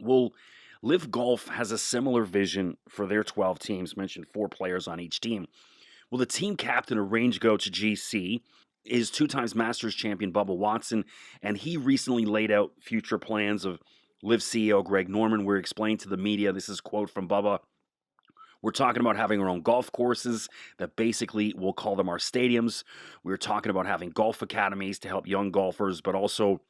Well, Live Golf has a similar vision for their 12 teams, mentioned 4 players on each team. Well, the team captain of Range Coach GC is 2 times Masters champion Bubba Watson, and he recently laid out future plans of Live CEO Greg Norman, where he explained to the media, this is a quote from Bubba, we're talking about having our own golf courses that basically we'll call them our stadiums. We're talking about having golf academies to help young golfers, but also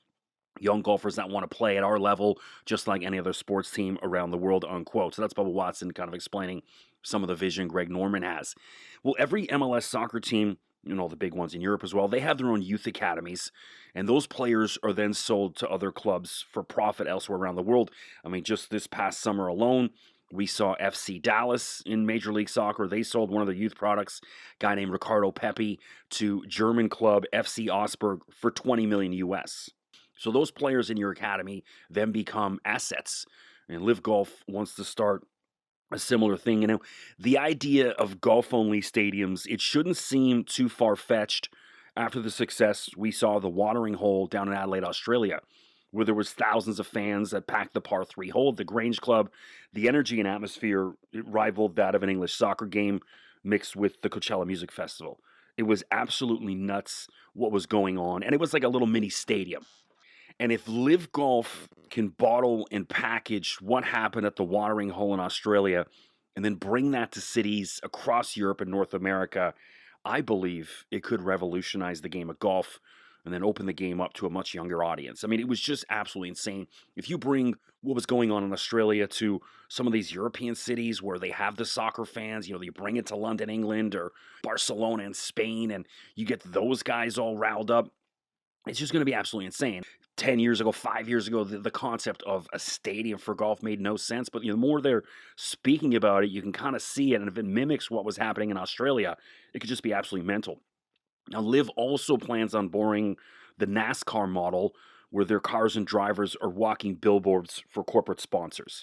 young golfers that want to play at our level, just like any other sports team around the world, unquote. So that's Bubba Watson kind of explaining some of the vision Greg Norman has. Well, every MLS soccer team, the big ones in Europe as well, they have their own youth academies, and those players are then sold to other clubs for profit elsewhere around the world. I mean, just this past summer alone, we saw FC Dallas in Major League Soccer. They sold one of their youth products, a guy named Ricardo Pepi, to German club FC Augsburg for 20 million US. So those players in your academy then become assets. And Live Golf wants to start a similar thing. The idea of golf-only stadiums, it shouldn't seem too far-fetched after the success we saw the Watering Hole down in Adelaide, Australia, where there was thousands of fans that packed the par 3 hole at the Grange Club. The energy and atmosphere it rivaled that of an English soccer game mixed with the Coachella Music Festival. It was absolutely nuts what was going on, and it was like a little mini stadium. And if Live Golf can bottle and package what happened at the Watering Hole in Australia and then bring that to cities across Europe and North America, I believe it could revolutionize the game of golf and then open the game up to a much younger audience. I mean, it was just absolutely insane. If you bring what was going on in Australia to some of these European cities where they have the soccer fans, you bring it to London, England, or Barcelona and Spain, and you get those guys all riled up, it's just going to be absolutely insane. 10 years ago, 5 years ago, the concept of a stadium for golf made no sense. But the more they're speaking about it, you can kind of see it. And if it mimics what was happening in Australia, it could just be absolutely mental. Now, Liv also plans on borrowing the NASCAR model where their cars and drivers are walking billboards for corporate sponsors.